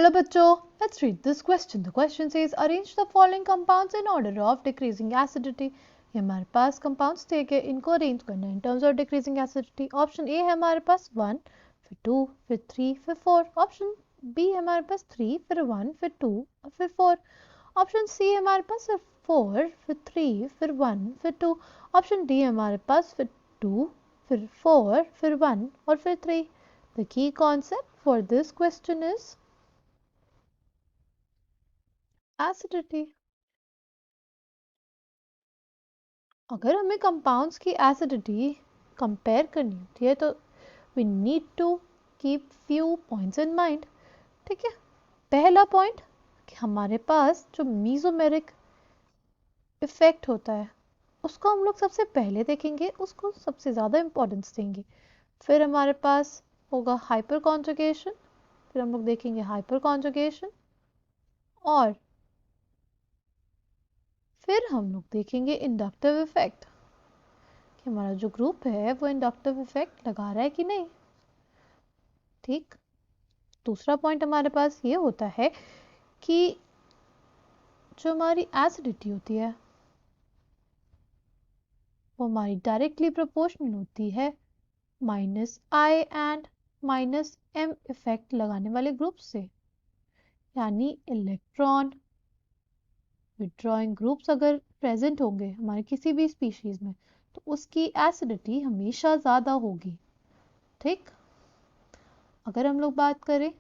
Hello बच्चों, let's read this question. The question says arrange the following compounds in order of decreasing acidity. ये हमारे पास compounds दिए गए, इनको अरेंज करना है in terms of decreasing acidity. Option A है हमारे पास 1, फिर 2, फिर 3, फिर 4. ऑप्शन बी है हमारे पास 3, फिर 1, फिर 2 और फिर 4. ऑप्शन सी है हमारे पास 4, फिर 3, फिर 1, फिर 2. ऑप्शन डी है हमारे पास फिर 2, फिर 4, फिर 1 और फिर 3. The key concept for this question is acidity. अगर हमें कंपाउंड्स की एसिडिटी कंपेयर करनी होती है तो we need to keep few points in mind. ठीक है, पहला पॉइंट कि हमारे पास जो मीजोमेरिक इफेक्ट होता है उसको हम लोग सबसे पहले देखेंगे, उसको सबसे ज़्यादा इम्पोर्टेंस देंगे. फिर हमारे पास होगा हाइपर कॉन्जुगेशन, फिर हम लोग देखेंगे हाइपर कॉन्जुगेशन, और फिर हम लोग देखेंगे इंडक्टिव इफेक्ट कि हमारा जो ग्रुप है वो इंडक्टिव इफेक्ट लगा रहा है कि नहीं. ठीक, दूसरा पॉइंट हमारे पास ये होता है कि जो हमारी एसिडिटी होती है वो हमारी डायरेक्टली प्रोपोर्शनल होती है -I एंड -M इफेक्ट लगाने वाले ग्रुप से. यानी इलेक्ट्रॉन विड्रॉइंग ग्रुप्स अगर प्रेजेंट होंगे हमारे किसी भी स्पीशीज में तो उसकी एसिडिटी हमेशा ज़्यादा होगी. ठीक, अगर हम लोग बात करें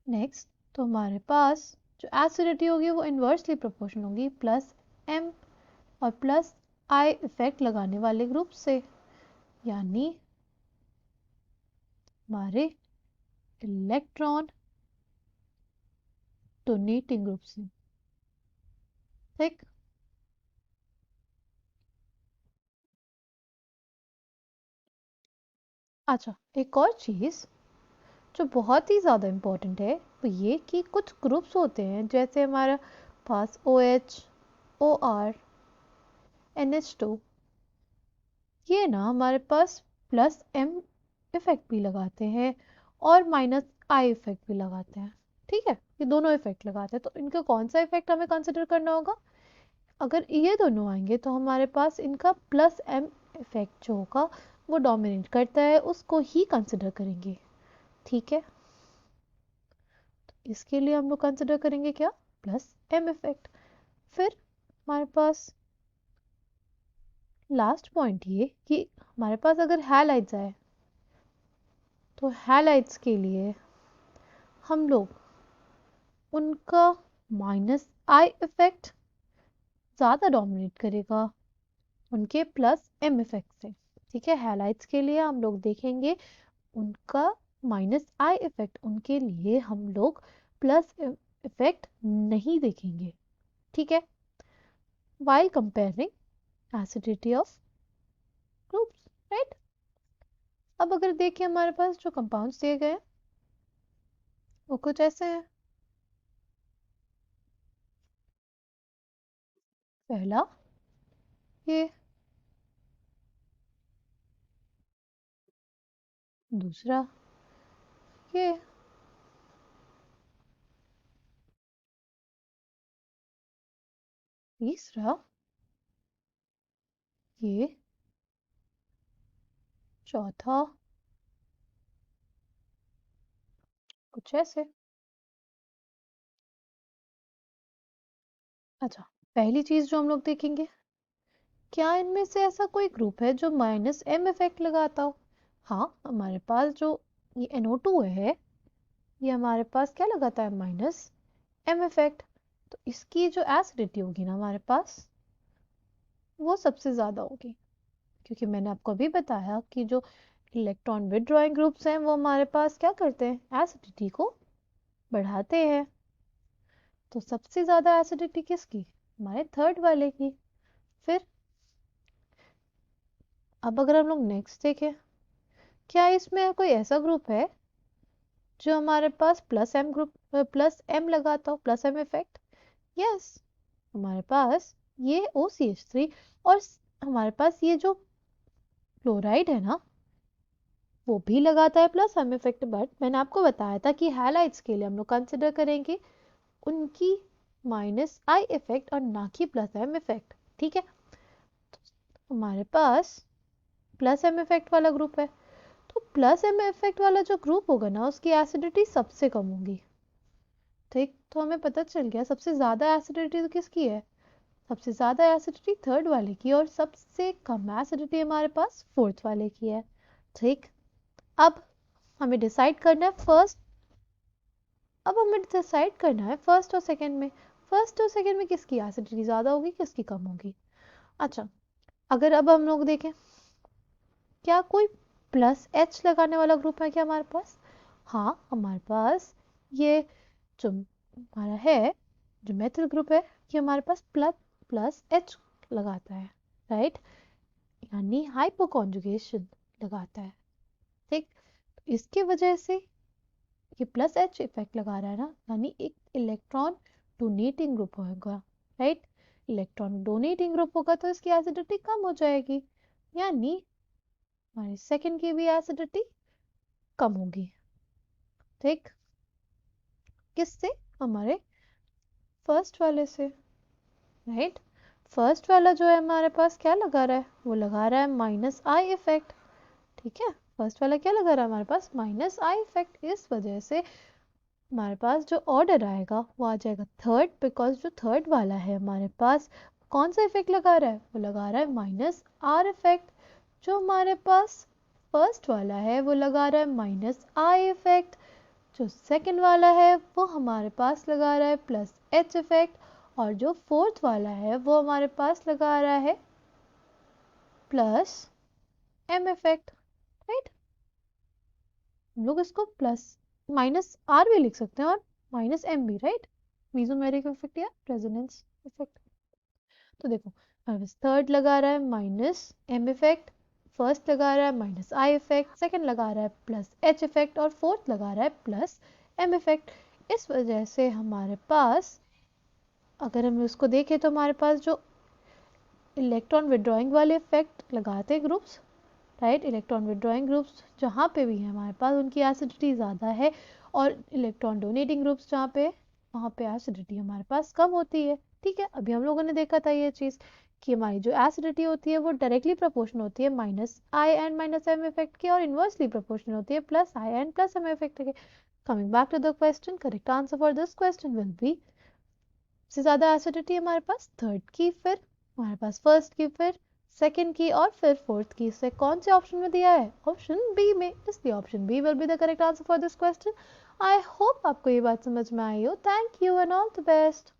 नेक्स्ट तो हमारे पास जो एसिडिटी होगी वो इन्वर्सली प्रोपोर्शनल होगी +M और +I इफेक्ट लगाने वाले ग्रुप से, यानी हमारे इलेक्ट्रॉन डोनेटिंग ग्रुप से. ठीक, अच्छा एक और चीज़ जो बहुत ही ज़्यादा इम्पोर्टेंट है वो ये कि कुछ ग्रुप्स होते हैं जैसे हमारा पास OH, OR, NH2, ये ना हमारे पास +M इफेक्ट भी लगाते हैं और -I इफेक्ट भी लगाते हैं. ठीक है, ये दोनों इफेक्ट लगाते हैं, तो इनका कौन सा इफेक्ट हमें कंसिडर करना होगा. अगर ये दोनों आएंगे तो हमारे पास इनका +M इफेक्ट जो होगा वो डोमिनेट करता है, उसको ही कंसिडर करेंगे. ठीक है, तो इसके लिए हम लोग कंसिडर करेंगे क्या, +M इफेक्ट. फिर हमारे पास लास्ट पॉइंट ये कि हमारे पास अगर हैलाइड्स आए तो हैलाइड्स के लिए हम लोग उनका -I इफेक्ट ज़्यादा डोमिनेट करेगा उनके +M इफेक्ट से. ठीक है, हैलाइड्स के लिए हम लोग देखेंगे उनका -I इफेक्ट, उनके लिए हम लोग +M इफेक्ट नहीं देखेंगे. ठीक है, while comparing acidity of groups, right. अब अगर देखिए हमारे पास जो कंपाउंड्स दिए गए हैं वो कुछ ऐसे हैं. पहला ये, दूसरा ये, तीसरा ये, चौथा कुछ ऐसे. अच्छा, पहली चीज जो हम लोग देखेंगे, क्या इनमें से ऐसा कोई ग्रुप है जो -M इफेक्ट लगाता हो. हाँ, हमारे पास जो ये NO2 है ये हमारे पास क्या लगाता है, -M इफेक्ट. तो इसकी जो एसिडिटी होगी ना हमारे पास वो सबसे ज़्यादा होगी, क्योंकि मैंने आपको अभी बताया कि जो इलेक्ट्रॉन विड्रॉइंग ग्रुप्स हैं वो हमारे पास क्या करते हैं, एसिडिटी को बढ़ाते हैं. तो सबसे ज़्यादा एसिडिटी किसकी, हमारे थर्ड वाले की. फिर अब अगर हम लोग नेक्स्ट देखें, क्या इसमें कोई ऐसा ग्रुप है जो हमारे पास +M ग्रुप +M लगाता हो, +M इफेक्ट. यस, हमारे पास ये OCH3 और हमारे पास ये जो क्लोराइड है ना वो भी लगाता है प्लस एम इफेक्ट, बट मैंने आपको बताया था कि हैलाइड्स के लिए हम लोग कंसिडर करेंगे उनकी माइनस आई इफेक्ट और ना कि प्लस एम इफेक्ट। ठीक है, तो हमारे पास प्लस एम इफेक्ट वाला ग्रुप है, तो प्लस एम इफेक्ट वाला जो ग्रुप होगा ना उसकी एसिडिटी सबसे कम होगी। ठीक, तो हमें पता चल गया सबसे ज़्यादा एसिडिटी तो किसकी है, सबसे ज़्यादा एसिडिटी थर्ड वाले की, और सबसे कम एसिडिटी हमारे पास फोर्थ वाले की है। ठीक, अब हमें डिसाइड करना है फर्स्ट और सेकंड में, फर्स्ट और सेकंड में किसकी एसिडिटी ज़्यादा होगी किसकी कम होगी। अच्छा, अगर अब हम लोग देखें क्या कोई प्लस एच लगाने वाला ग्रुप है क्या हमारे पास, हाँ हमारे पास ये जो हमारा है जो मेथिल ग्रुप है ये हमारे पास प्लस प्लस एच लगाता है, राइट, यानी हाइपोकॉन्जुगेशन लगाता है। ठीक, इसके वजह से ये प्लस एच इफेक्ट लगा रहा है ना, यानी एक इलेक्ट्रॉन डोनेटिंग ग्रुप होगा, राइट, इलेक्ट्रॉन डोनेटिंग ग्रुप होगा तो इसकी एसिडिटी कम हो जाएगी, यानी हमारे सेकंड की भी एसिडिटी कम होगी। ठीक, किससे, हमारे फर्स्ट वाले से, राइट, फर्स्ट वाला जो है हमारे पास क्या लगा रहा है, वो लगा रहा है माइनस आई इफेक्ट। ठीक है, फर्स्ट वाला क्या लगा रहा है हमारे पास, माइनस आई इफेक्ट, इस वजह से हमारे पास जो ऑर्डर आएगा वो आ जाएगा थर्ड, बिकॉज जो थर्ड वाला है हमारे पास कौन सा इफेक्ट लगा रहा है, वो लगा रहा है माइनस आर इफेक्ट। जो हमारे पास फर्स्ट वाला है वो लगा रहा है माइनस आई इफेक्ट, जो सेकंड वाला है वो हमारे पास लगा रहा है प्लस एच इफेक्ट, और जो फोर्थ वाला है वो हमारे पास लगा रहा है प्लस एम इफेक्ट, राइट। हम लोग इसको प्लस माइनस आर भी लिख सकते हैं और माइनस एम भी, राइट, मीजोमेरिक इफेक्ट या रेजोनेंस इफेक्ट। तो देखो थर्ड लगा रहा है माइनस एम इफेक्ट, फर्स्ट लगा रहा है माइनस आई इफेक्ट, सेकंड लगा रहा है प्लस एच इफेक्ट और फोर्थ लगा रहा है प्लस एम इफेक्ट। इस वजह से हमारे पास अगर हम उसको देखें तो हमारे पास जो इलेक्ट्रॉन विड्रॉइंग वाले इफेक्ट लगाते हैं groups, right, electron withdrawing groups जहाँ पे भी है हमारे पास उनकी एसिडिटी ज़्यादा है, और इलेक्ट्रॉन डोनेटिंग ग्रुप्स जहाँ पे वहाँ पे एसिडिटी हमारे पास कम होती है। ठीक है, अभी हम लोगों ने देखा था ये चीज़ कि हमारी जो एसिडिटी होती है वो डायरेक्टली प्रोपोर्शनल होती है minus I and minus M effect की, और इन्वर्सली प्रोपोर्शनल होती है plus I and plus M effect के। Coming back to the question, correct answer for this question will be सबसे ज़्यादा एसिडिटी हमारे पास थर्ड की, फिर हमारे पास फर्स्ट की, फिर सेकंड की, और फिर फोर्थ की। से कौन से ऑप्शन में दिया है, ऑप्शन बी में, इसलिए option B will be the correct answer for this question. I hope आपको ये बात समझ में आई हो। Thank you and all the best.